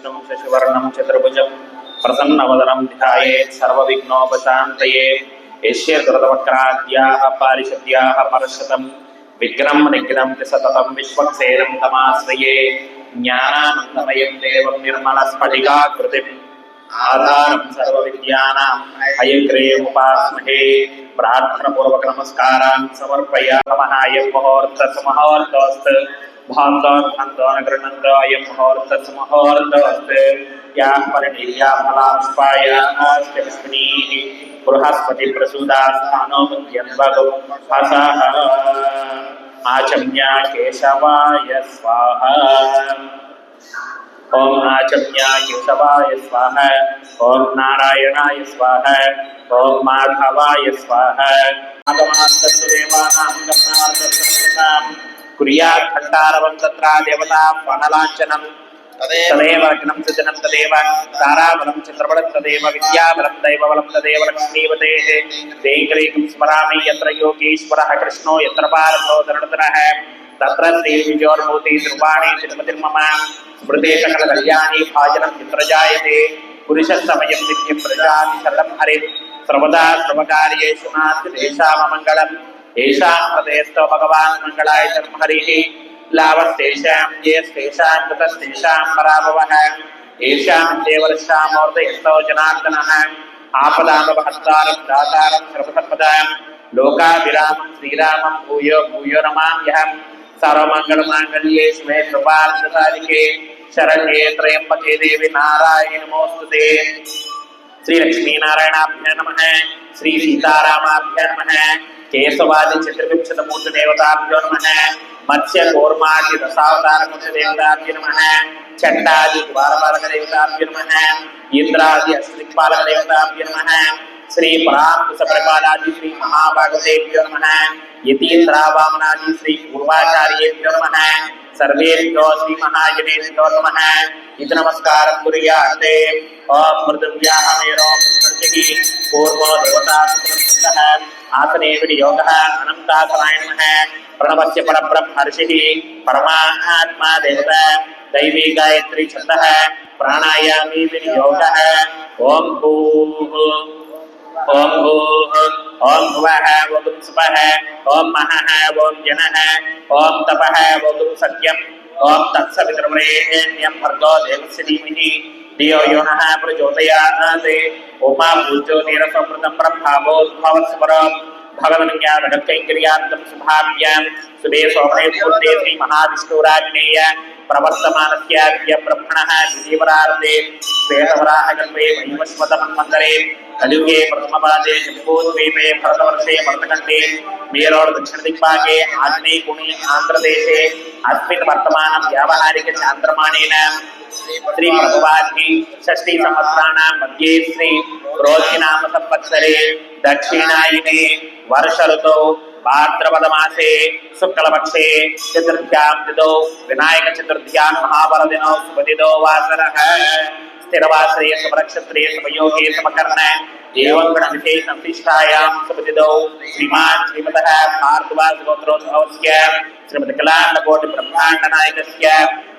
विष्णुं शशिवर्णं चतुर्भुजं प्रसन्नवदनं ध्यायेत् सर्वविघ्नोपशान्तये। यस्य दुरदवक्राद्याः पारिषद्याः परशतं विघ्नं निघ्नं सततं विश्वक्सेनं तमाश्रये। ज्ञानानन्दमयं देवं निर्मलस्फटिकाकृतिम् आधारं सर्वविद्यानां हयग्रीवमुपास्महे। प्रार्थनापूर्वक नमस्कारान् समर्पयामः। अयं मुहूर्तसमुहूर्तोऽस्तु भान्तोर्भान्तोन गृह्णन्तो अयं मुहूर्तसमुहूर्तोऽस्तु। याः परिणीया फलास्पायाश्चस्मिनीः बृहस्पतिप्रसूदास्थानो मुद्यन्वगो हसः। आचम्या केशवाय स्वाहा। ओम आचम्या केशवाय स्वाहा। ओम नारायणाय स्वाहा। ओम माधवाय स्वाहा। आगमास्तु देवानां गमनार्थं कुर्यात् खण्डारवं तत्रा देवता फललाञ्छनं तदेव लग्नं सृजनं तदेव ताराबलं चन्द्रबलं तदेव विद्याबलं दैवबलं तदेव लक्ष्मीवतेः देवैकं स्मरामि। यत्र योगीश्वरः कृष्णो यत्र पार्थो धनुर्धरः तत्र श्रीविजयोर्भूति ध्रुवाणी तिरुपतिर्मम स्मृते सकलकल्याणी भाजनं यत्र जायते पुरुषसमयं नित्यं प्रजातिशतं हरिं सर्वदा सर्वकार्येषु नास्ति तेषाममङ्गलम्। येषां हृदयस्थो भगवान् मङ्गलाय तम् हरिः लाभस्तेषां येस्तेषां कृतस्तेषां पराभवः। येषां देवर्षामोर्धयस्थो जनार्दनः आपदामपहर्तारं दातारं सर्वसम्पदां लोकाभिरामं श्रीरामं भूयो भूयो नमाम्यहम्। सर्वमङ्गलमाङ्गल्ये शिवे सर्वार्थसाधिके शरण्ये त्र्यम्बके देवी नारायणी नमोस्तुते। श्री लक्ष्मी नारायणाभ्यां नमः। श्री सीतारामाभ्यां नमः। केशवादि चतुर्विंशतिमूर्ति देवताभ्यो नमः। मत्स्य कूर्मादि दशावतार मूर्ति देवताभ्यो नमः। चंडादि द्वारपालक देवताभ्यो नमः। इंद्रादि अष्टदिक्पालक देवताभ्यो नमः। श्री परांकुश परिपालादि श्री महाभागवतेभ्यो नमः। यतीन्द्रा वामनादि श्री पूर्वाचार्येभ्यो नमः। सर्वेभ्यो श्री महाजनेभ्यो नमः। इति नमस्कारं कुर्याते। ओम मृदुव्याः मेरो कर्षिः पूर्वो देवता सुप्रसिद्धः आसने विनियोगः अनन्तासनाय नमः। प्रणवस्य परब्रह्मर्षिः परमात्मा देवता दैवी गायत्री छन्दः प्राणायामी विनियोगः। ओम भूः ओम भूः ओम भुवः ओम स्वः ओम महः ओम जनः ओम तपः ओम सत्यम् ओम तत्सवितुर्वरेण्यं भर्गो देवस्य धीमहि धियो यो नः प्रचोदयात्। उमा पूज्यो निरसमृतं ब्रह्मावोद्भवत्स्वरं भगवन्यादकैङ्कर्यार्थं शुभाभ्यां शुभे सोमने मुहूर्ते श्री महाविष्णुराज्ञेय प्रवर्तमानस्याद्य ब्रह्मणः द्वितीयवरार्धे श्वेतवराहकल्पे वैवस्वतमन्वन्तरे कलियुगे प्रथमपादे जम्बूद्वीपे भरतवर्षे भरतखण्डे मेरोड दक्षिणदिक्पाके आग्नेयकोणे आन्ध्रदेशे अस्मिन् वर्तमानं व्यावहारिक चान्द्रमानेन श्री प्रभवादि षष्ठी संवत्सराणां मध्ये श्री रोहिनाम संवत्सरे दक्षिणायने वर्ष ऋतौ भाद्रपद मासे शुक्लपक्षे चतुर्थ्यां तिथौ विनायक चतुर्थ्यां महापर्वदिनौ शुभतिथौ वासरः स्थिरवासरे शुभनक्षत्रे शुभयोगे शुभकर्ण एवं गणविशेष संशिष्टायां शुभतिथौ श्रीमान् श्रीमतः भारद्वाज गोत्रोद्भवस्य श्रीमती कलांडकोटि ब्रह्मांड नायकस्य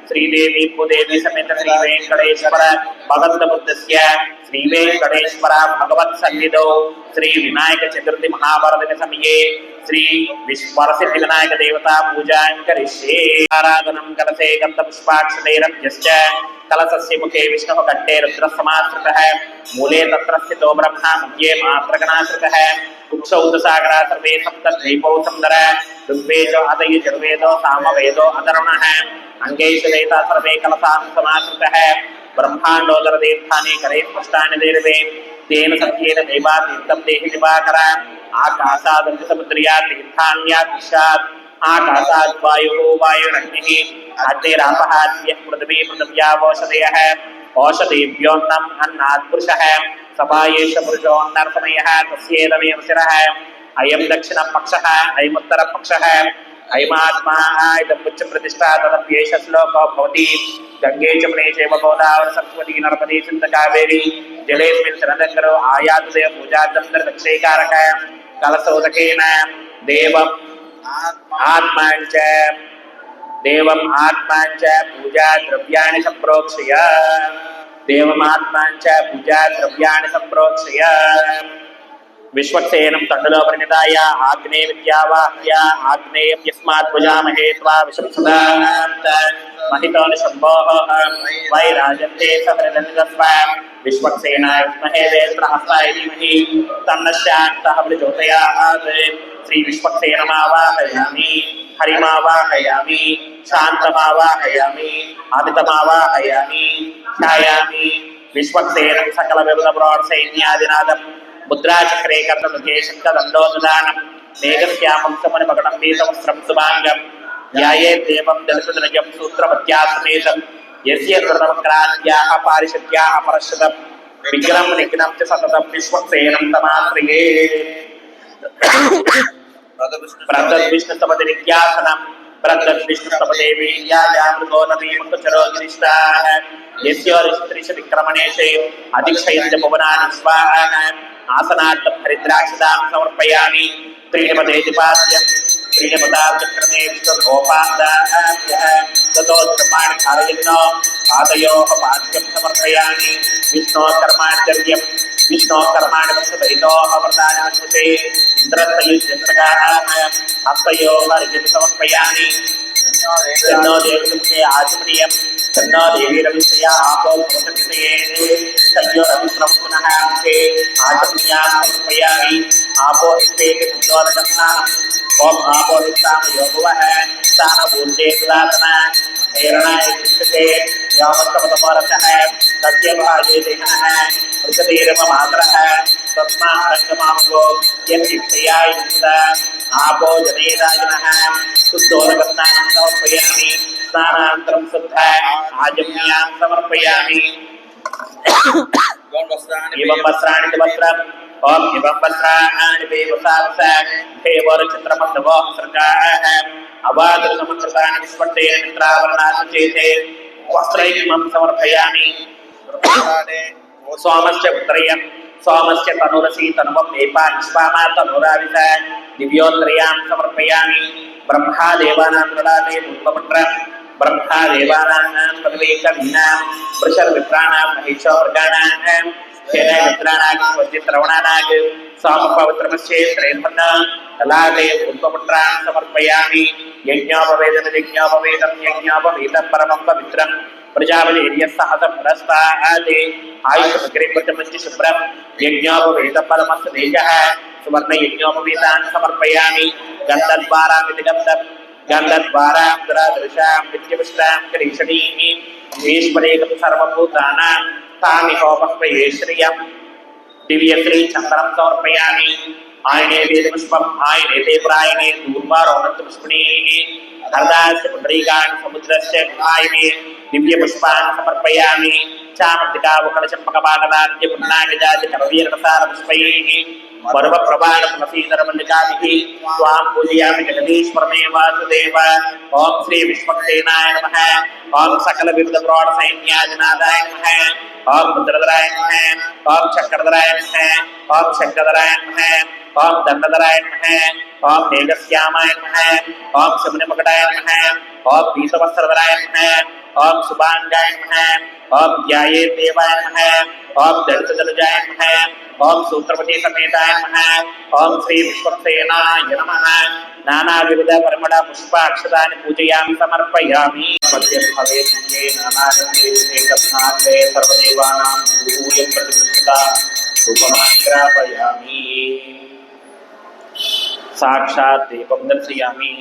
श्रीदेवी भूदेवी समेत श्री वेंकटेश्वर भगवत बुद्धस्य श्री वेंकटेश्वर भगवत सन्निधौ श्री विनायक चतुर्थी महापर्वदिन समये श्री विश्वरसिद्धि विनायक देवता पूजां करिष्ये। आराधनं कलशे गन्धपुष्पाक्षतैरभ्यश्च कलशस्य मुखे विष्णुः कण्ठे रुद्रसमाश्रितः मूले तत्र स्थितो ब्रह्मा मध्ये मात्रगणाश्रितः कुक्षौ सागरा सर्वे सप्तद्वीपौ सुन्दर ऋग्वेदो अदय यजुर्वेदो सामवेदो अधर्वणः अंगेषु देता सर्वे कलशां समाश्रितः ब्रह्मांडोदर तीर्थानि करे पुष्टानि देर्वे तेन सत्येन देवातीर्थं देहि दिवाकर आकाशादसमुद्रिया तीर्थान्यादिशात् आकाशात् वायुः वायुरग्निः अग्निरापः अद्य पृथिवी पृथिव्यावोषधयः औषधेभ्योऽन्नम् अन्नात् पुरुषः सपायेष पुरुषोऽन्नर्तमयः तस्येदमेव शिरः अयं दक्षिणपक्षः अयमुत्तरपक्षः अयमात्मा इदमुच्च प्रतिष्ठा तदप्येष श्लोको भवति। गंगे च प्रेषेव गोदावरी सरस्वती नर्मदे सिन्धु कावेरी जलेऽस्मिन् शरणङ्करो आयातु देव पूजार्थं दक्षैकारक कलशोदकेन देवम् आत्माञ्च देवम् आत्मां च पूजा द्रव्याणि सम्प्रोक्षय देवम् आत्मां च पूजा द्रव्याणि सम्प्रोक्षय विश्वक्सेनं तण्डुलो परिणिताय आग्नेय विद्यावाह्य आग्नेयं यस्मात् भुजामहे त्वा विश्वक्सदान्त महितोऽनुशम्भोः वैराजन्ते सहृदनिदस्व विश्वक्सेनाय विद्महे वेत्रहस्ताय धीमहि तन्नश्चान्तः प्रचोदयात् श्री विश्वक्सेनमावाहयामि हरिमावाहयामि शान्तमावाहयामि अमितमावाहयामि ध्यायामि विश्वक्सेनं सकलविविधप्रोत्सैन्यादिनादम् मुद्राचक्रे कर्तमुखे शब्ददण्डोददानं मेघश्यामं समनमगणं पीतवस्त्रं सुभाङ्गं ध्याये देवं दलितदनजं सूत्रमत्यासमेतं यस्य कृतवक्राद्याः पारिषद्याः परश्रुतं विघ्नं निघ्नं च सततं विश्वक्सेनं तमाश्रये प्रतद्विष्णुस्तपतिनित्यासनं प्रतद्विष्णुस्तपदेवीयामृतो नदीमुक्तचरो गिरिष्टाः यस्योरिष्टृशविक्रमणेशे अधिक्षयन्ति भुवनानि स्वाहा आसनार्थं हरिद्राक्षदां समर्पयामि त्रीणपदेतिपाद्यं त्रीणपदाचक्रमे विष्णुर्गोपादाभ्यः ततो कर्माणि कारयन्नो पादयोः पाद्यं समर्पयामि विष्णोः कर्माणि वत्सदयितोः वरदानि वत्सते इन्द्रस्तयुज्यस्तकाः हस्तयोः अर्घ्यं समर्पयामि तन्नो देवमुखे आचमनीयं तन्नो देवीरविषया आपो भवतविषये तयो रविश्रवं पुनः अंशे आचमनीयां समर्पयामि आपो हिस्तेति सुन्दोरकस्नानम् ओम आपो हिस्ताम योगवः स्थानपूर्जे सुदासना हेरणाय दृश्यते यावत्तमतमरसः तस्य भागे देहनः वृषतीरममात्रः तस्मात् रङ्गमामको यद्दीक्षया युक्त आपो जनेदायिनः शुद्धोदकस्नानं समर्पयामि स्नानानन्तरं शुद्ध आजम्यां समर्पयामि एवं वस्त्राणि वस्त्रम् ओम एवं वस्त्राणि देवसावस देवरचित्रमण्डवः सर्गाः अवादृतमकृतानि विस्फट्टेन मित्रावरणासुचेते वस्त्रैकमं समर्पयामि सोमस्य पुत्रयं सोमस्य तनुरसी तनुवं नेपा निष्पामा तनुरावित दिव्योत्रयां समर्पयामि ब्रह्मा देवानां प्रदाते पुष्पपत्रं ब्रह्मा देवानां पदवीकवीनां वृषर्विप्राणां महिषोर्गाणां मित्राणां वज्रश्रवणानां सोमपवित्रमस्ये श्रेयन्मन्ना कलाते पुष्पपत्रां समर्पयामि यज्ञोपवेदं परमं पवित्रं प्रजापतिर्यस्सहतं पुरस्तादे आयुष्मग्रिपतमश्च शुभ्रं यज्ञोपवेदं परमस्य तेजः सुवर्ण यज्ञोपवेदान् समर्पयामि गन्धद्वारां दुरादृशां विद्यपुष्टां करीषणीः ईश्वरेकं सर्वभूतानां तामिहोपह्वये श्रियं दिव्यश्रीचन्द्रं समर्पयामि आयने वेदपुष्पम् आयने ते प्रायणे दूर्वारोहन्तपुष्पिणीः हरदास्य पुण्डरीकान् समुद्रस्य आयने दिव्यपुष्पान् समर्पयामि चामृतिकावकलचम्पकपाटलाद्य पुण्णागजातिकरवीरसारपुष्पैः पर्वप्रवाणप्रसीदरमल्लिकाभिः त्वां पूजयामि जगदीश्वरमे वासुदेव ॐ श्री विश्वक्सेनाय नमः ॐ सकलविविधप्रोढसैन्यादिनादाय नमः ॐ रुद्रधराय नमः ॐ चक्रधराय नमः ॐ शङ्खधराय नमः ॐ दण्डधराय नमः ॐ मेघश्यामाय नमः ॐ शमुनिमकुटाय नमः ॐ पीतवस्त्रधराय नमः ॐ शुभाङ्गाय नमः ॐ ध्यायेत् देवाय नमः ॐ दलितजलजाय नमः ॐ सूत्रपति समेताय नमः ॐ श्री विश्वक्सेनाय नमः नानाविध परिमळ पुष्पाक्षतानि पूजयामि समर्पयामि मध्यं भवे पुण्ये नानागन्धे तस्मात् सर्वदेवानां भूयं प्रतिष्ठिता उपमाग्रापयामि साक्षात् दीपं दर्शयामि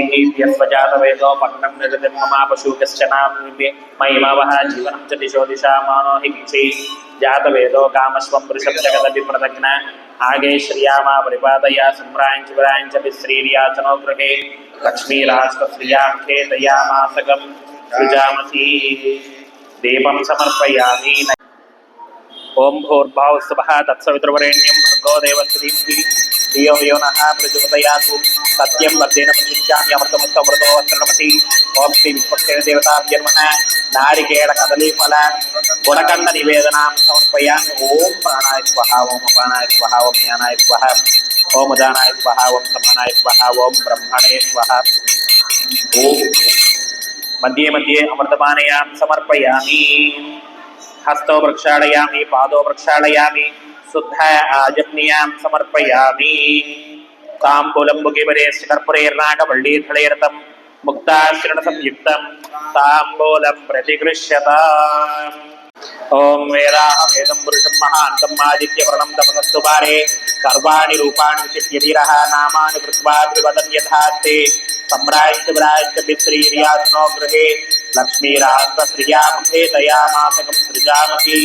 दीपीयस्वजातवेदो पट्टं निरतिं मम पशुकश्चनां महिमवः जीवनं च दिशो दिशा मानो हि किञ्चि जातवेदो कामस्वं पुरुषं जगदभिप्रदग्न आगे श्रियामा परिपादया सम्राञ्च विराञ्च विश्रीर्याचनो गृहे लक्ष्मीराष्ट्रश्रियां खेतयामासगं सृजामसि दीपं समर्पयामि ओम भूर्भुवस्सुवः तत्सवितुर्वरेण्यं भर्गो देवस्य धीमहि धियो यो नः प्रचोदयात् सत्यं वर्धेन समर्पयामि अमृतमस्तमृतो वस्त्रमति ओम श्री विश्वक्षेण देवताभ्यो नमः नारिकेल कदलीफल गुणकंड निवेदनां समर्पयामि ओम प्राणाय स्वाहा ओम अपानाय स्वाहा ओम ज्ञानाय स्वाहा ओम उदानाय स्वाहा ओम समानाय स्वाहा ओम ब्रह्मणे स्वाहा ओम मध्ये मध्ये अमृतपानयां समर्पयामि हस्तो प्रक्षालयामि पादो प्रक्षालयामि शुद्ध आजम्नियां समर्पयामि ताम्बूलं मुखिपरे कर्पूरेर्नागवल्लीफलैर्तं मुक्ताश्रण संयुक्तं ताम्बूलं प्रतिगृह्यताम् ओम वेदाहमेदं पुरुषं महान्तं आदित्यवर्णं तपसस्तु पारे सर्वाणि रूपाणि विचित्य धीरः नामानि कृत्वा त्रिवदन् यथास्ते सम्राज्यविराज्य विश्रीर्यासनो गृहे लक्ष्मीराष्ट्रश्रिया मुखे दयामासकं सृजामहि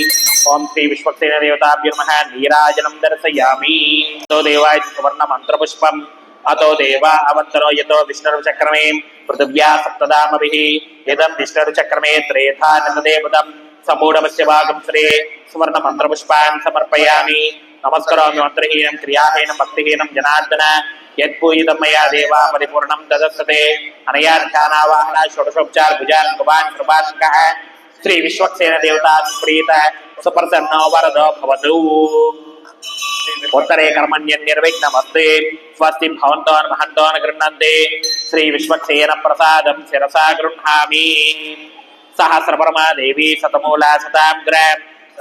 ओम श्री विश्वक्सेन देवताभ्यो नमः नीराजनं दर्शयामि तो देवाय सुवर्णमन्त्रपुष्पम् अतो देवा अवन्तरो यतो विष्णुचक्रमे पृथिव्या सप्तदामभिः यदं विष्णुचक्रमे त्रेधा नन्ददेवदं समूढमस्य भागं श्री सुवर्णमन्त्रपुष्पान् समर्पयामि नमस्करोमि मन्त्रहीनं क्रियाहीनं भक्तिहीनं जनार्दन यत्पूजितं मया देवा परिपूर्णं तदस्ते अनया ध्यानावाहना षोडशोपचार भुजान् कुमान् कृपात्मकः श्री विश्वक्सेन देवता प्रीत सुप्रसन्नो वरदो भवतु उत्तरे कर्मण्यनिर्विघ्नमस्ते स्वस्ति भवन्तोन् महन्तोन् गृह्णन्ते श्री विश्वक्सेन प्रसादं शिरसा गृह्णामि सहस्रपरमा देवी शतमूला शताग्र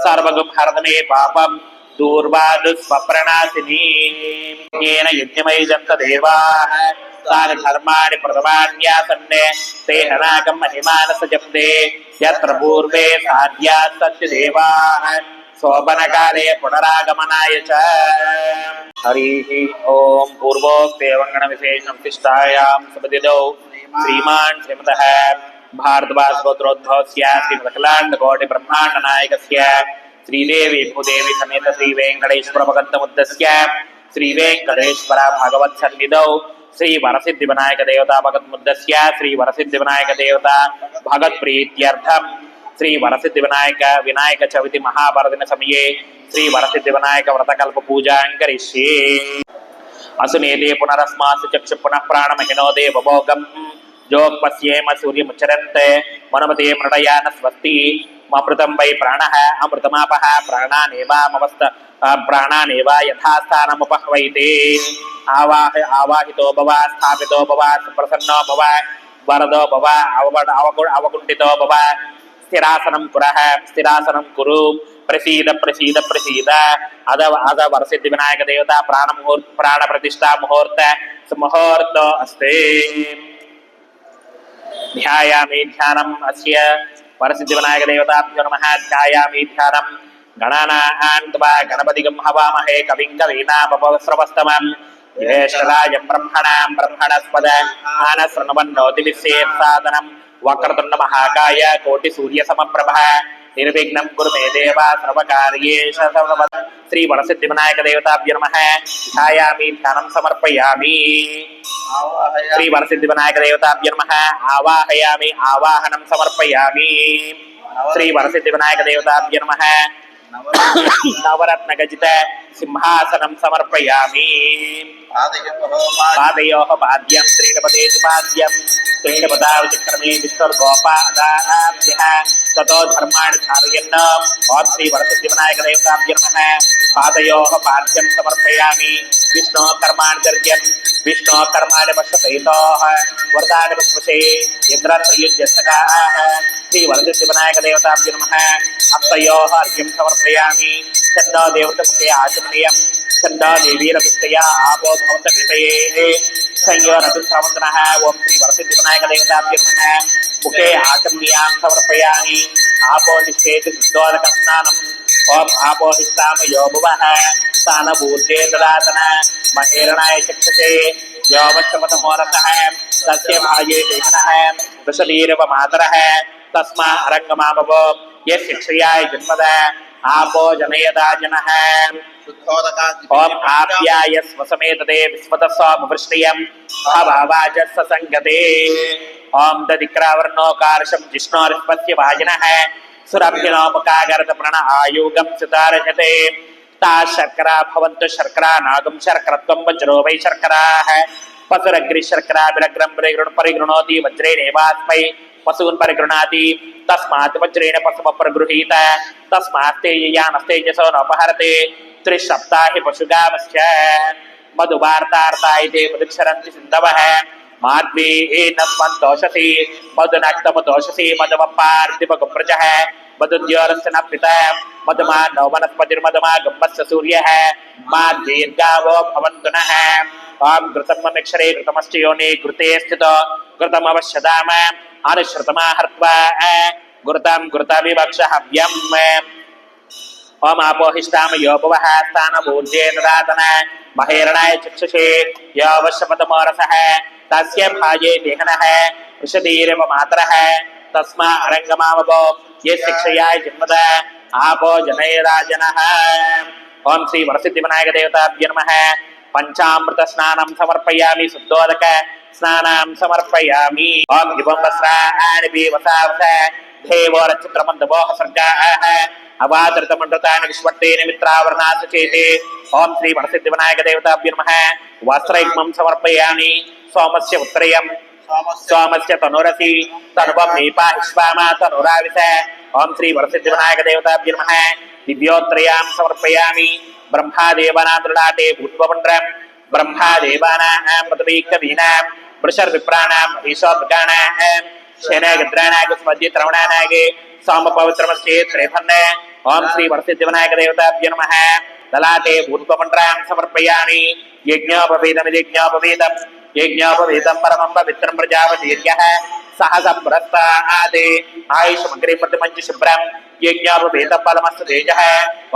सर्वगुं हरदमे पापं दूर्वादुस्वप्रणाशिनी येन यज्ञमयजन्त देवाः तानि धर्माणि प्रथमान्यासन्ने ते हनाकं महिमानसजन्ते यत्र पूर्वे साध्यात् सत्य देवाः शोभनकाले पुनरागमनाय च हरिः ओम पूर्वोक्तेवङ्गणविशेषं तिष्ठायां सुपदिदौ श्रीमान् श्रीमतः भारद्वाज गोत्रोद्भवस्य श्रीमदखिलाण्डकोटिब्रह्माण्डनायकस्य श्रीदेवी भूदेवी समेत श्री वेंकटेश्वर भगवन्तमुद्दस्य श्री वेंकटेश्वर भगवत सन्निधौ श्री वरसिद्धि विनायक देवता भगत मुद्दस्य श्री वरसिद्धि विनायक देवता भगत प्रीत्यर्थम श्री वरसिद्धि विनायक चविति महापर्वदिन समये श्री वरसिद्धि विनायक व्रतकल्प पूजां करिष्ये असुनेते पुनरस्मासु चक्षु पुनः प्राणमहिनो देवभोगम् जोक्पस्येम सूर्यमुच्चरन्ते मनुमते मृडयान स्वस्ति अमृतं वै प्राणः अमृतमापः प्राणानेव यथास्थानमुपह्वैते आवाहितो भव स्थापितो भव सुप्रसन्नो भव वरदो भव अवकुण्ठितो भव स्थिरासनं कुरु प्रसीद प्रसीद प्रसीद अद वरसिद्धि विनायक देवता प्राण प्रतिष्ठा मुहूर्त मुहूर्त अस्ते ध्यायामि ध्यानम् अस्य वरसिद्धि विनायक देवताभ्यो नमः ध्यायामि ध्यानं गणानां त्वा गणपतिं हवामहे कविं कवीनामुपस्रवस्तमं ज्येष्ठराजं ब्रह्मणस्पद आनशृण्वन्नोतिभिस्सेत्सादनं वक्रतुण्ड महाकाय कोटिसूर्यसमप्रभः निर्विघ्नं कुरु मे देव सर्वकार्येषु सर्वदा श्री वरसिद्धि विनायक देवताभ्यो नमः ध्यायामि ध्यानं समर्पयामि श्री वरसिद्धि विनायक देवताभ्यो नमः आवाहयामि आवाहनं समर्पयामि श्री वरसिद्धि विनायक देवताभ्यो नमः नवरत्न गजित सिंहासनं समर्पयामि पादयोः पाद्यं त्रीणपदेतिपाद्यं त्रीणपदावचक्रमे विष्णुर्गोपादाभ्यः ततो धर्माणि धारयन् ओम श्री वरसिद्धि विनायक देवताभ्यो नमः पादयोः पाद्यं समर्पयामि विष्णोः कर्माणि गर्जन् विष्णोः कर्माणि पश्यतैतोः वरदानि पुष्पसे इन्द्रसयुज्यस्तकाः श्री वरसिद्धि विनायक देवताभ्यो नमः हस्तयोः अर्घ्यं समर्पयामि छन्दो देवतमुखे आचमनीयं छन्दो देवीरविष्टया आपो भवन्तविषये संयोरतुश्रवन्तनः ओम श्री वरसिद्धि विनायक देवताभ्यो नमः मुखे आचमनीयां समर्पयामि आपो निष्ठेति शुद्धोदकस्नानम् ओम आपो निष्ठामयो भुवः स्थानभूते ददातन महेरणाय चक्षसे योमश्चमतमोरसः तस्य भागे देहनः वृषलीरव मातरः तस्मा अरङ्गमामवो यस्य क्षयाय जन्मद आपो जनयदा जनः ओम आप्याय स्वसमेतते विस्मतस्वामवृष्टियं भवावाचस्य संगते ओम दधिक्रावर्णोकारशं जिष्णोरिष्पस्य भाजनः सुरभ्यनोपकागरत प्रण आयुगं सुतारजते ता शर्करा भवन्तु शर्करा नागं शर्करत्वं वज्रो वै शर्कराः पशुरग्निशर्कराभिरग्रं परिगृणोति वज्रेणेवास्मै पशून् परिगृह्णाति तस्मात् वज्रेण पशुमप्रगृहीत तस्मात् तेजयानस्तेजसो नोपहरते त्रिसप्ताहि पशुगामश्च मधुवार्तार्ता इति मधुक्षरन्ति सिन्धवः माध्वीन स्वन्तोषसि मधुनक्तमतोषसि मधुमपार्थिवगुप्रजः मधुद्योरस्य न पिता मधुमा नौ वनस्पतिर्मधुमा गम्भस्य सूर्यः मा दीर्घावो भवन्तु नः ओम घृतमक्षरे घृतमश्च योनि घृते स्थितो घृतमवश्यदाम अनुश्रुतमाहर्त्वा घृतं घृतविवक्ष हव्यम् ओम आपोहिष्टाम योपवः स्थानभूर्जे ददातन महेरणाय चक्षुषे योवश्यपदमोरसः तस्य भाजे देहनः वृषदीरेव मातरः तस्मा अरङ्गमावगो ये शिक्षयाय जन्मद आपो जनैराजनः ओम श्री वरसिद्धिविनायक देवताभ्यो नमः पंचामृत स्नानं समर्पयामि शुद्धोदक स्नानं समर्पयामि ओम दिवं वस्त्राणि विवसावस देवो रचित्रमन्दवोः सर्गाः अवादृतमण्डतानि विश्वट्टेन मित्रावरणात् चेते ओम श्री वरसिद्धिविनायक देवताभ्यो नमः वस्त्रयुग्मं समर्पयामि सोमस्य उत्तरयं सोमस्य तनुरसि तनुवं नीपाहिष्वामा तनुराविश ओम श्री वरसिद्धिविनायक देवताभ्यो नमः दिव्योत्तरयां समर्पयामि ब्रह्मादेवानां दृढाते भूत्वपुण्ड्रं ब्रह्मादेवानां मृतवीक्तवीनां वृषर्विप्राणां ईशोद्गानां शनगद्राणागस्मद्यत्रवणानागे सोमपवित्रमस्ये त्रेफन्ने ओम श्री वरसिद्धिविनायक देवताभ्यो नमः दलाते भूत्वपुण्ड्रां समर्पयामि यज्ञोपवीतं परमं पवित्रं प्रजापतिर्यः सहसप्रस्तादे आयुष्मग्रिमृतिमञ्जु शुभ्रं यज्ञोपवीतं फलमस्तु तेजः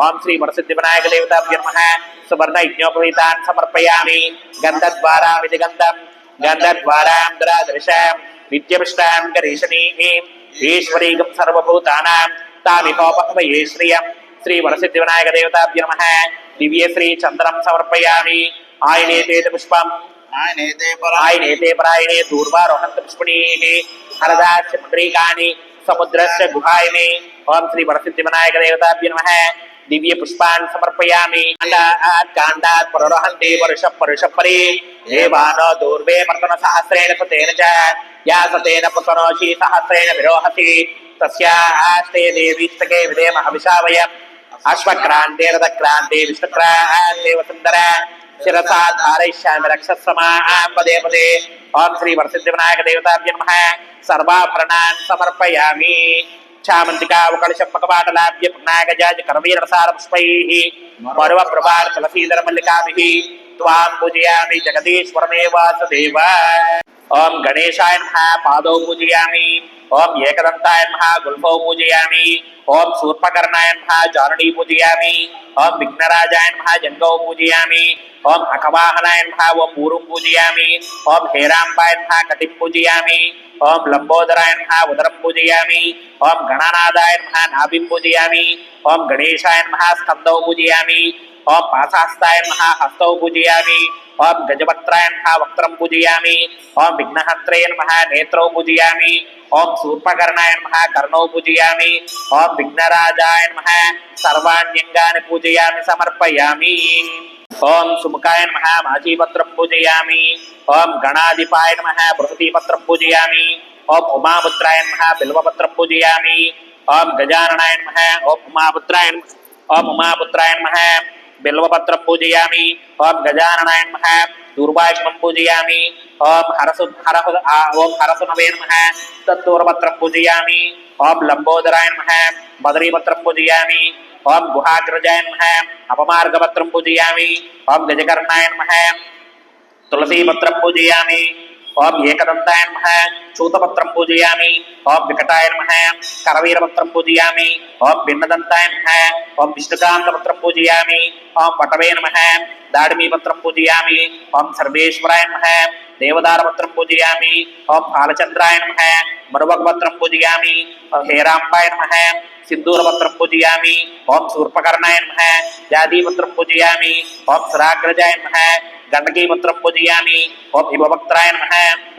ओम श्री वरसिद्धिविनायक देवताभ्यो नमः सुवर्ण यज्ञोपवीतान् समर्पयामि गन्धद्वारामिति गन्धद्वारां दुरादृशां नित्यपुष्टां गरीषणीं ईश्वरीगं सर्वभूतानां तामिहोपहवये श्रियं श्री वरसिद्धिविनायक देवताभ्यो नमः दिव्य श्री चन्द्रं समर्पयामि आयनेते पुष्पं आयनेते परायणे दूर्वारोहन्त पुष्पणीः हरदास्य पुण्डरीकानि समुद्रस्य गुहायने ओम श्री वरसिद्धिविनायक देवताभ्यो नमः दिव्य पुष्पान् समर्पयामि काण्डात् प्ररोहन्ति परुषपरि देवानो दूर्वे मर्तन सहस्रेण सतेन च या सतेन पुतनोषि सहस्रेण विरोहति तस्यास्ते देवीस्तके विदेम अभिषावयम् अश्वक्रान्ते रथक्रान्ते विष्णुक्रान्ते वसुन्धर शिरसा धारयिष्यामि रक्षस्समां पदे पदे ओम श्री वरसिद्धिविनायक देवताभ्यो नमः सर्वाभरणान् समर्पयामि चामन्तिकावकलशपकपाटलाभ्य पुण्णागजाज करवीरसार पुष्पैः मरुवप्रभार तुलसीधर मल्लिकाभिः त्वां पूजयामि जगदीश्वरमेव वासुदेव ओम गणेशाय नमः पादौ पूजयामि ओम एकदन्ताय नमः गुल्फौ पूजयामि ओम शूर्पकर्णाय नमः जानुडी पूजयामि ओम विघ्नराजाय नमः जङ्गौ पूजयामि ओम अकवाहनाय नमः ओम ऊरुं पूजयामि ओम हेराम्बाय नमः कटिं पूजयामि ओम लंबोदराय नमः उदरं पूजयामि ओम गणानादाय नमः नाभिं पूजयामि ओम गणेशाय नमः स्कन्दौ पूजयामि ओम पाशास्ताय नमः हस्तौ पूजयामि ओम गजवक्त्राय नमः वक्त्रं पूजयामि ओम विघ्नहस्त्रे नमः नेत्रौ पूजयामि ओम शूर्पकर्णाय नमः कर्णौ पूजयामि ओम विघ्नराजाय नमः सर्वाण्यङ्गानि पूजयामि समर्पयामि ओम सुमुखाय नमः माजीपत्रं पूजयामि ओम गणाधिपाय नमः बृहतीपत्रं पूजयामि ओम उमापुत्राय नमः बिल्वपत्रं पूजयामि ओम गजाननाय नमः ओम उमापुत्राय नमः बिल्वपत्रं पूजयामि ओम गजाननाय नमः दूर्वायुष्मं पूजयामि ओम हरसुनवे नमः तत्तूरपत्रं पूजयामि ओम लंबोदराय नमः बदरीपत्रं पूजयामि ओम गुहाग्रजाय नमः अपमार्गपत्रं पूजयामि ओम गजकर्णाय नमः तुलसीपत्रं पूजयामि ओम एकदन्ताय नमः चूतपत्रं पूजयामि ओम विकटाय नमः करवीरपत्रं पूजयामि ओम भिन्नदन्ताय नमः ओम विष्णुकान्तपत्रं पूजयामि ओम पटवे नमः दाडिमीपत्रं पूजयामि ओम सर्वेश्वराय नमः देवदारपत्रं पूजयामि ओम बालचन्द्राय नमः मरुभगवत्रं पूजयामि हेराम्बाय नमः सिंदूरपत्रं पूजयामि ओम शूर्पकर्णाय नमः जादीपत्रं पूजयामि ओम सुराग्रजाय नमः गंडकीपत्रं पूजयामि ओम हिमवक्त्राय नमः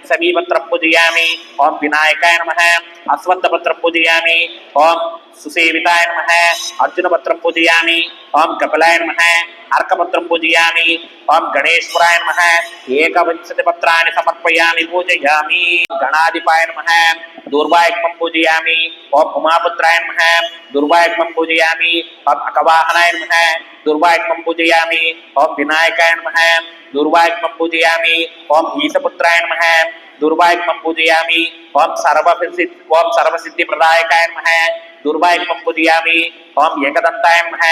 समीपत्रं पूजयामि ओम विनायकाय नमः अश्वत्थपत्रं पूजयामि ओम सुसेविताय नमः अर्जुनपत्रं पूजयामि ओम कपिलाय नमः अर्कपत्रं पूजयामि ओम गणेश्वराय नमः एकविंशतिपत्राणि समर्पयामि पूजयामि गणाधिपाय नमः दूर्वायुक्तं पूजयामि ओम उमापुत्राय नमः दूर्वायुक्तं पूजयामि ओम अकवाहनाय नमः दूर्वायुक्तं पूजयामि ओम विनायकाय नमः दूर्वायुक्तं पूजयामि ओम ईशपुत्राय नमः दूर्वायुक्तं पूजयामि ओम सर्वसिद्धिप्रदायकाय नमः दूर्वायुक्तं पूजयामि ओम एकदन्ताय नमः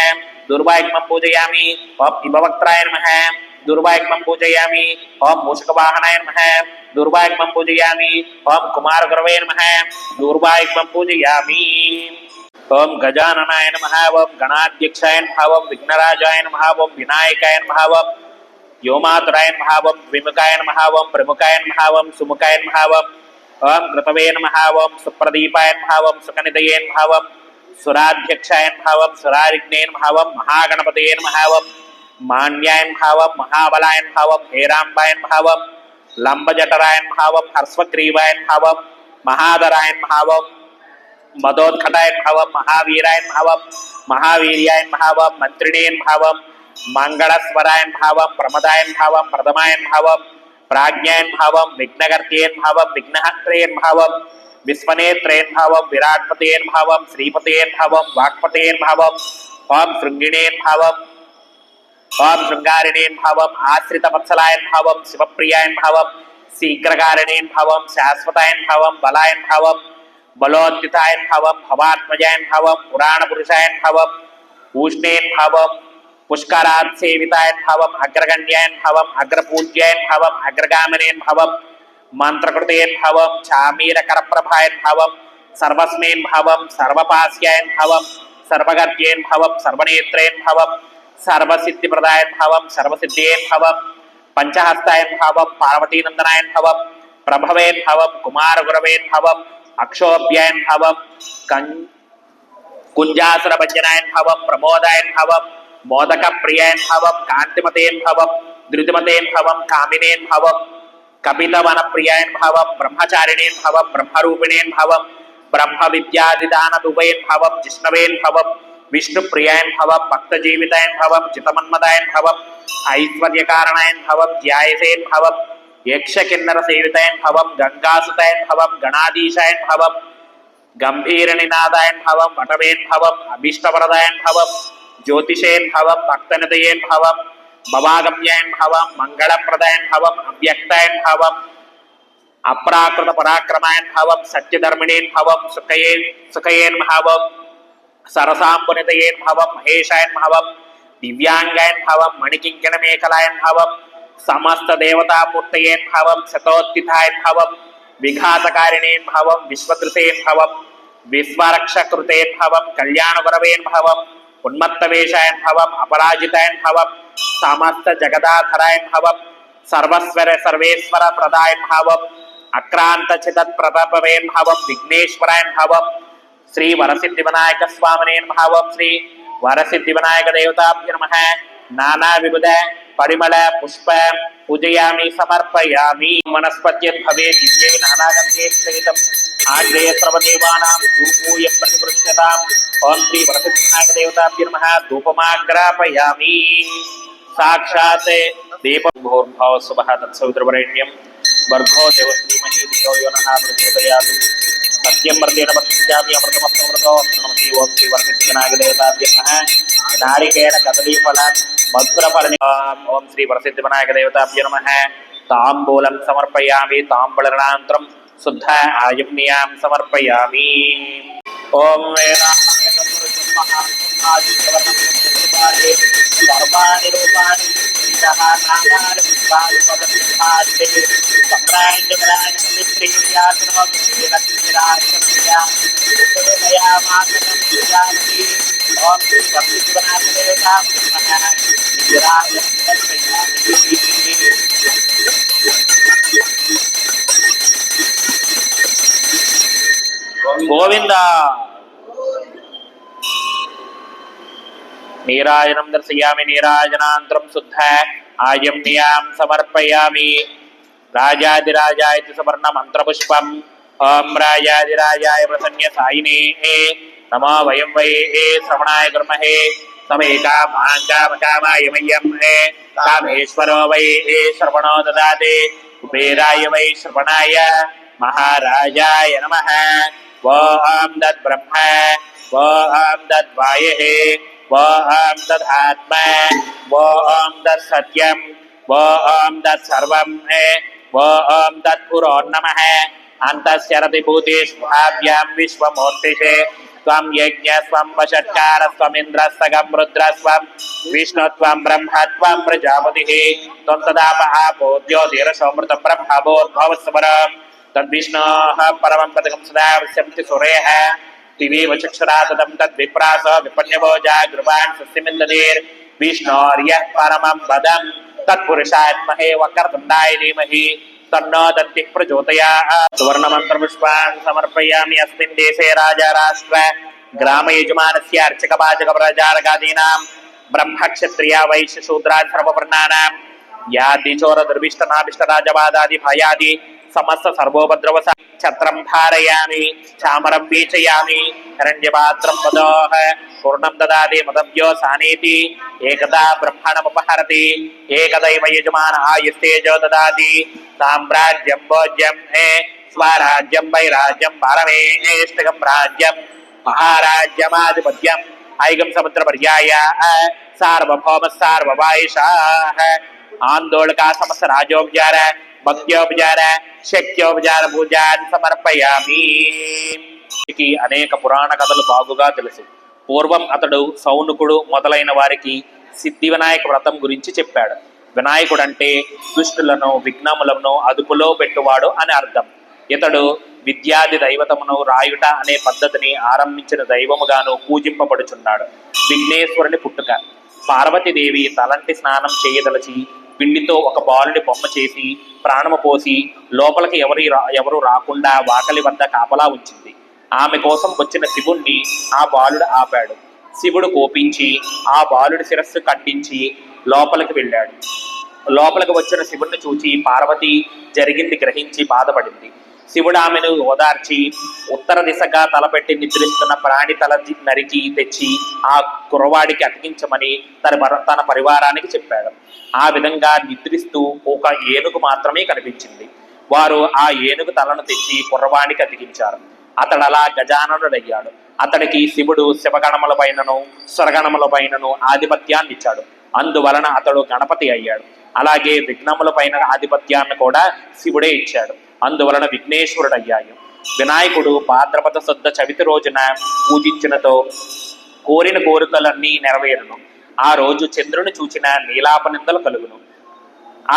दूर्वायुक्तं पूजयामि ओम हिमवक्त्राय नमः दूर्वायुक्तं पूजयामि ओम मूषकवाहनाय नमः दूर्वायुक्तं पूजयामि ओम कुमारगुरवे नमः दूर्वायुक्तं पूजयामि ओम गजाननाय नमः ओम गणाध्यक्षाय नमः ओम विघ्नराजाय नमः ओम विनायकाय नमः ओम योमातुराय नमः ओम द्विमुखाय नमः ओम प्रमुखाय नमः ओम सुमुखाय नमः ओम कृतवे नमः ओम सुप्रदीपाय नमः ओम सुकनिधये नमः ओम सुराध्यक्षाय नमः ओम सुरारिग्ने नमः ओम महागणपतये नमः ओम मान्याय नमः ओम महाबलाय नमः ओम हेराम्बाय नमः ओम लंबजठराय नमः ओम हर्षग्रीवाय नमः ओम महाधराय नमः ओम मदोत्कटाय नमः ओम महावीराय नमः ओम महावीर्याय नमः ओम मंत्रिणे नमः ओम मंगलस्वराय नमः ओम प्रमदाय नमः ओम प्रथमाय नमः ओम प्राज्ञाय नमः ओम विघ्नकर्त्रे नमः ओम विघ्नहत्रे नमः ओम विश्वनेत्रे नमः ओम विराट्पते नमः ओम श्रीपते नमः ओम वाक्पते नमः ओम शृंगिणे नमः ओम शृंगारिणे नमः ओम आश्रितवत्सलाय नमः ओम शिवप्रियाय नमः ओम शीघ्रकारिणे नमः ओम शाश्वताय नमः ओम बलाय नमः ओम बलोत्थिताय नमः ओम भवात्मजाय नमः ओम पुराणपुरुषाय नमः ओम ऊष्णे नमः ओम पुष्करात् सेविताय नमः ओम अग्रगण्याय नमः ओम अग्रपूज्याय नमः ओम अग्रगामिने नमः ओम मंत्रकृते नमः ओम चामीरकरप्रभाय नमः ओम सर्वस्मै नमः ओम सर्वपास्याय नमः ओम सर्वगत्ये नमः ओम सर्वनेत्रे नमः ओम सर्वसिद्धिप्रदाय नमः ओम सर्वसिद्धये नमः ओम पंचहस्ताय नमः ओम पार्वतीनंदनाय नमः ओम प्रभवे नमः ओम कुमारगुरवे नमः ओम अक्षोभ्याय नमः ओम कुंजासुरभञ्जनाय नमः ओम प्रमोदाय नमः ओम मोदकप्रियाय नमः ओम कान्तिमते नमः ओम धृतिमते नमः ओम कामिने नमः ओम कपितवनप्रियाय नमः ओम ब्रह्मचारिणे नमः ओम ब्रह्मरूपिणे नमः ओम ब्रह्मविद्यादिदानदुभये नमः ओम जिष्णवे नमः ओम विष्णुप्रियाय नमः ओम भक्तजीविताय नमः ओम चितमन्मदाय नमः ओम ऐश्वर्यकारणाय नमः ओम ध्यायसे नमः ओम यक्षकिन्नरसेविताय नमः ओम गंगासुताय नमः ओम गणाधीशाय नमः ओम गंभीरनिनादाय नमः ओम वटवे नमः ओम अभीष्टवरदाय नमः ओम ज्योतिषे नमः ओम भक्तनिधये नमः ओम भवागम्याय नमः ओम मंगलप्रदाय नमः ओम अव्यक्ताय नमः ओम अपराकृतपराक्रमाय नमः ओम सत्यधर्मिणे नमः ओम सुखये नमः ओम सरसाम्बुनिधये नमः ओम महेशाय नमः ओम दिव्यांगाय नमः ओम मणिकिंकणमेखलाय नमः ओम समस्त देवतामूर्तये नमः ओम शतोत्थिताय नमः ओम विघातकारिणे नमः ओम विश्वकृते नमः ओम विश्वरक्षकृते नमः ओम कल्याणगुरवे नमः ओम उन्मत्तवेशाय नमः ओम अपराजिताय नमः ओम समस्त जगदाधराय नमः ओम सर्वेश्वर प्रदाय नमः ओम अक्रांतचिदत् प्रतापवे नमः ओम विघ्नेश्वराय नमः ओम श्री वरसिद्धिविनायक स्वामिने नमः ओम श्री वरसिद्धिविनायक देवताभ्यो नमः नाना विविध परिमल पुष्प पूजयामि समर्पयामि वनस्पत्यद् भवेत् दिव्ये नानागन्धे सहितम् आग्नेय सर्वदेवानां धूपोऽयं प्रतिपृच्छताम् ओम श्री वरसिद्धिविनायक देवताभ्यो नमः धूपमाग्रापयामि साक्षात् दीपभूर्भुवः स्वः तत्सवितुर्वरेण्यं भर्गो देवस्य धीमहि धियो यो नः प्रचोदयात् सत्यं वर्तेन वर्तिष्यामि अमृतमस्तमृतो नमति ओम श्री वरसिद्धिविनायक देवताभ्यो नमः नारिकेल कदलीफलान् मधुरफलनिकाम् ओम श्री वरसिद्धिविनायक देवताभ्यो नमः ताम्बूलं समर्पयामि ताम्बूलानन्तरं शुद्ध आयुर्नियां समर्पयामि ओम सर्वाणि रूपाणि नामानि पुष्पाणि पदविभाते सम्राज्ञराज समित्रियात्मकं श्रीलक्ष्मीराजस्य दया मातरं पूजामि ओम श्री वरसिद्धिविनायक देवताभ्यो नमः विराजं समर्पयामि గోవింద. నీరాజనం దర్శయామి. నీరాజనాంతరం శుద్ధ ఆజమ్యాం సమర్పయామి. రాజాదిరాజాయ సువర్ణ మంత్రపుష్పం. ఓం రాజాదిరాజాయ ప్రసన్య సాయినే నమో వయం వై శ్రవణాయ కుర్మహే సమేకామాంకామకామాయ మయ్యం కామేశ్వరో వై శ్రవణో దదాతి కుబేరాయ వై శ్రవణాయ మహారాజాయ నమః. ఓం దద్ బ్రహ్మ ఓం దద్ వాయే ఓం దద్ ఆత్మ ఓం దద్ సత్యం ఓం దత్ సర్వం ఓం తత్ పురో నమః. అంతఃశరతి భూతేషు భావ్యాం విశ్వమూర్తిషే త్వం యజ్ఞస్వం వషట్కారస్వమింద్రస్సగం రుద్రస్వం విష్ణుత్వం బ్రహ్మత్వం ప్రజాపతిః త్వం తదాప ఆపో జ్యోతిరసోమృత బ్రహ్మభూర్భువస్వరం తద్విష్ణోః పరమం పదకం సదా విశంతి సురేః దివేవ చక్షురాతతం తద్విప్రాస విపన్యభోజా గృహాన్ సస్యమిందీర్ విష్ణోర్యః పరమం పదం తత్పురుషాత్మహే వక్రతుండాయ ధీమహి తన్నో దత్తి ప్రచోదయాత్. సువర్ణమంత్రపుష్పాన్ సమర్పయామి. అస్మిన్ దేశే రాజా రాష్ట్ర గ్రామ యజమానస్య అర్చక పాచక ప్రజారగాదీనాం బ్రహ్మక్షత్రియ వైశ్య శూద్రాన్ సర్వవర్ణానాం యాదిచోర దుర్భిష్టనాభిష్ట రాజవాదాది భయాది సమస్త సర్వోపద్రవ ఛత్రం ధారయామి. చామరం వీచయామి. హిరణ్యపాత్రం వదోః పూర్ణం దదాతి మదవ్యో సానేతి ఏకదా బ్రహ్మణముపహరతి ఏకదైవ యజమాన ఆయుస్తేజో దదాతి. సామ్రాజ్యం భోజ్యం స్వరాజ్యం వైరాజ్యం పారమేష్టకం రాజ్యం మహారాజ్యమాధిపత్యం ఐగం సముద్ర పర్యాయ సార్వభౌమ సార్వవాయిషాః. ఆందోళకా సమస్త రాజోపచార భక్త్యోపచార శక్త్యోపచార పూజాన్ని సమర్పయామి. అనేక పురాణ కథలు బాగుగా తెలుసు. పూర్వం అతడు సౌనకుడు మొదలైన వారికి సిద్ధి వినాయక వ్రతం గురించి చెప్పాడు. వినాయకుడు అంటే దుష్టులను విఘ్నములను అదుపులో పెట్టువాడు అని అర్థం. ఇతడు విద్యాది దైవతమును రాయుట అనే పద్ధతిని ఆరంభించిన దైవముగాను పూజింపబడుచున్నాడు. విఘ్నేశ్వరుని పుట్టుక. పార్వతీదేవి తలంటి స్నానం చేయదలచి పిండితో ఒక బాలుడి బొమ్మ చేసి ప్రాణము పోసి లోపలికి ఎవరు రాకుండా వాకలి వద్ద కాపలా ఉంచింది. ఆమె కోసం వచ్చిన శివుణ్ణి ఆ బాలుడు ఆపాడు. శివుడు కోపించి ఆ బాలుడి శిరస్సు ఖండించి లోపలికి వెళ్ళాడు. లోపలికి వచ్చిన శివుణ్ణి చూచి పార్వతి జరిగింది గ్రహించి బాధపడింది. శివుడు ఆమెను ఓదార్చి ఉత్తర దిశగా తలపెట్టి నిద్రిస్తున్న ప్రాణి తల నరికి తెచ్చి ఆ కుర్రవాడికి అతికించమని తన పరివారానికి చెప్పాడు. ఆ విధంగా నిద్రిస్తూ ఒక ఏనుగు మాత్రమే కనిపించింది. వారు ఆ ఏనుగు తలను తెచ్చి కుర్రవాడికి అతికించారు. అతడు అలా గజాననుడయ్యాడు. అతడికి శివుడు శివగణముల పైనను స్వరగణముల పైనను ఆధిపత్యాన్ని ఇచ్చాడు. అందువలన అతడు గణపతి అయ్యాడు. అలాగే విఘ్నముల పైన ఆధిపత్యాన్ని కూడా శివుడే ఇచ్చాడు. అందువలన విఘ్నేశ్వరుడు అయ్యాడు. వినాయకుడు భాద్రపద శుద్ధ చవితి రోజున పూజించినతో కోరిన కోరికలన్నీ నెరవేరును. ఆ రోజు చంద్రుని చూచిన నీలాపనిందలు కలుగును.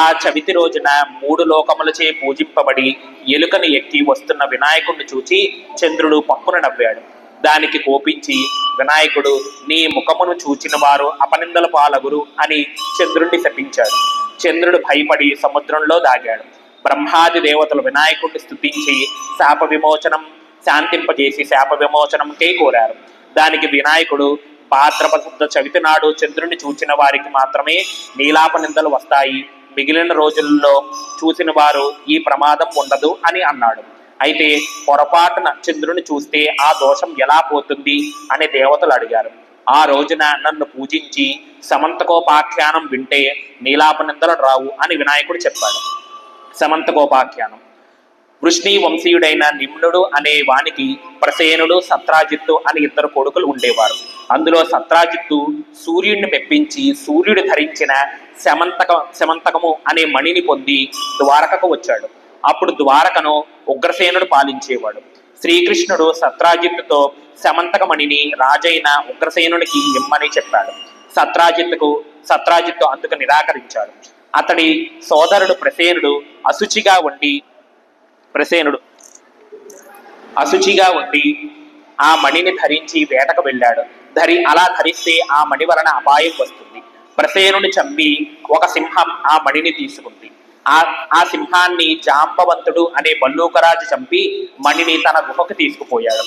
ఆ చవితి రోజున 3 లోకములచే పూజింపబడి ఎలుకను ఎక్కి వస్తున్న వినాయకుడిని చూచి చంద్రుడు పక్కున నవ్వాడు. దానికి కోపించి వినాయకుడు నీ ముఖమును చూచిన వారు అపనిందల పాలగురు అని చంద్రుణ్ణి శపించాడు. చంద్రుడు భయపడి సముద్రంలో దాగాడు. బ్రహ్మాది దేవతలు వినాయకుడిని స్తుతించి శాప విమోచనం శాంతింపజేసి శాప విమోచనంకే కోరారు. దానికి వినాయకుడు భాద్రపద చవితి నాడు చంద్రుని చూచిన వారికి మాత్రమే నీలాప నిందలు వస్తాయి, మిగిలిన రోజుల్లో చూసిన వారు ఈ ప్రమాదం ఉండదు అని అన్నాడు. అయితే పొరపాటున చంద్రుని చూస్తే ఆ దోషం ఎలా పోతుంది అని దేవతలు అడిగారు. ఆ రోజున నన్ను పూజించి సమంతకోపాఖ్యానం వింటే నీలాపనిందలు రావు అని వినాయకుడు చెప్పాడు. సమంతకోపాఖ్యానం వృష్ణి వంశీయుడైన నిమ్నుడు అనే వానికి ప్రసేనుడు సత్రాజిత్తు అని 2 కొడుకులు ఉండేవారు. అందులో సత్రాజిత్తు సూర్యుడిని మెప్పించి సూర్యుడు ధరించిన శమంతకము అనే మణిని పొంది ద్వారకకు వచ్చాడు. అప్పుడు ద్వారకను ఉగ్రసేనుడు పాలించేవాడు. శ్రీకృష్ణుడు సత్రాజిత్తుతో శమంతక మణిని రాజైన ఉగ్రసేనునికి ఇమ్మని చెప్పాడు. సత్రాజిత్తు అందుకు నిరాకరించాడు. అతడి సోదరుడు ప్రసేనుడు అశుచిగా ఉండి ఆ మణిని ధరించి వేటకు వెళ్ళాడు. అలా ధరిస్తే ఆ మణి వలన అపాయం వస్తుంది. ప్రసేనుని చంపి ఒక సింహం ఆ మణిని తీసుకుంది. ఆ సింహాన్ని జాంబవంతుడు అనే బల్లూకరాజు చంపి మణిని తన గుహకు తీసుకుపోయాడు.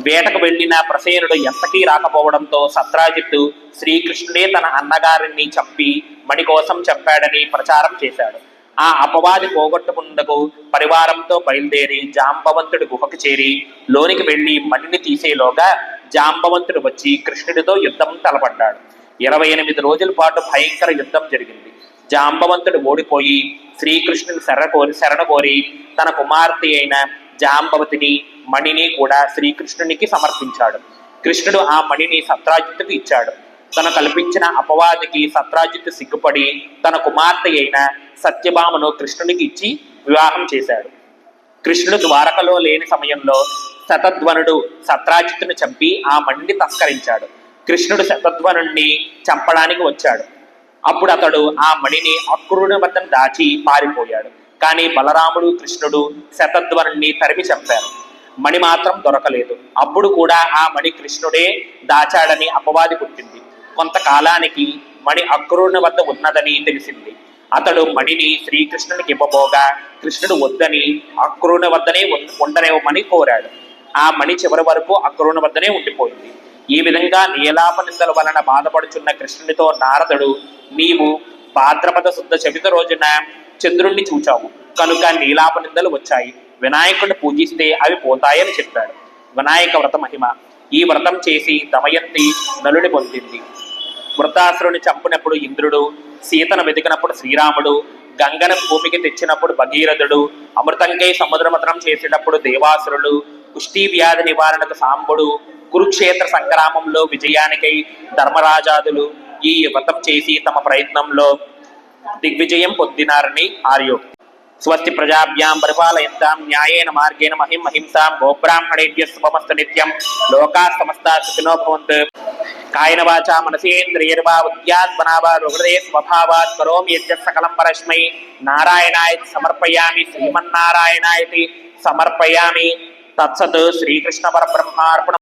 వేటకు వెళ్లిన ప్రసేనుడు ఎంతకీ రాకపోవడంతో సత్రాజిత్తు శ్రీకృష్ణుడే తన అన్నగారిని చంపి మణి కోసం చంపాడని ప్రచారం చేశాడు. ఆ అపవాది పోగొట్టుకుందుకు పరివారంతో బయలుదేరి జాంబవంతుడి గుహకు చేరి లోనికి వెళ్లి మణిని తీసేలోగా జాంబవంతుడు వచ్చి కృష్ణుడితో యుద్ధం తలపడ్డాడు. 28 రోజుల పాటు భయంకర యుద్ధం జరిగింది. జాంబవంతుడు ఓడిపోయి శ్రీకృష్ణుని శరణ కోరి తన కుమార్తె అయిన జాంబవతిని మణిని కూడా శ్రీకృష్ణునికి సమర్పించాడు. కృష్ణుడు ఆ మణిని సత్రాజిత్తుకు ఇచ్చాడు. తను కల్పించిన అపవాదికి సత్రాజిత్తు సిగ్గుపడి తన కుమార్తె అయిన సత్యభామను కృష్ణునికి ఇచ్చి వివాహం చేశాడు. కృష్ణుడు ద్వారకలో లేని సమయంలో శతధ్వనుడు సత్రాజిత్తును చంపి ఆ మణిని తస్కరించాడు. కృష్ణుడు శతధ్వనుణ్ణి చంపడానికి వచ్చాడు. అప్పుడు అతడు ఆ మణిని అక్రూరుని వద్ద దాచి పారిపోయాడు. కానీ బలరాముడు కృష్ణుడు శతధ్వనుణ్ణి తరిమి చంపారు. మణి మాత్రం దొరకలేదు. అప్పుడు కూడా ఆ మణి కృష్ణుడే దాచాడని అపవాది పుట్టింది. కొంతకాలానికి మణి అక్రూరుని వద్ద ఉన్నదని తెలిసింది. అతడు మణిని శ్రీకృష్ణునికి ఇవ్వబోగా కృష్ణుడు వద్దని అక్రూరుని వద్దనే ఉండనివ్వమని కోరాడు. ఆ మణి చివరి వరకు అక్రూరుని వద్దనే ఉండిపోయింది. ఈ విధంగా నీలాప నిందల వలన బాధపడుచున్న కృష్ణునితో నారదుడు, నీవు భాద్రపద శుద్ధ చవితి రోజున చంద్రుణ్ణి చూచావు కనుక నీలాప నిందలు వచ్చాయి. వినాయకుడిని పూజిస్తే అవి పోతాయని చెప్పాడు. వినాయక వ్రత మహిమ. ఈ వ్రతం చేసి దమయంతి నలుని పొందింది. వృత్తాసురుని చంపినప్పుడు ఇంద్రుడు, సీతను వెతికినప్పుడు శ్రీరాముడు, గంగను భూమికి తెచ్చినప్పుడు భగీరథుడు, అమృతంకై సముద్రమథనం చేసేటప్పుడు దేవాసురులు, కుష్ఠీ వ్యాధి నివారణకు సాంబుడు, కురుక్షేత్ర సంగ్రామంలో విజయానికై ధర్మరాజాదులు ఈ వ్రతం చేసి తమ ప్రయత్నంలో దిగ్విజయం పొందినారని ఆర్యోక్తి. స్వస్తి ప్రజాభ్యాం పరిపాలయంతాం న్యాయేన మార్గేణ మహిం అహింసాం గోబ్రాహ్మణేభ్యః శుభమస్తు నిత్యం. లోకాః సమస్తాః సుఖినో భవంతు. కాయేన వాచా మనసేంద్రియర్వా బుద్ధ్యాత్మనా వా హృదయ స్వభావాత్ కరోమి యజ్ఞ సకలం పరస్మై నారాయణాయ సమర్పయామి. శ్రీమన్నారాయణాయతి సమర్పయామి. తత్సత్. శ్రీకృష్ణ పరబ్రహ్మార్పణ.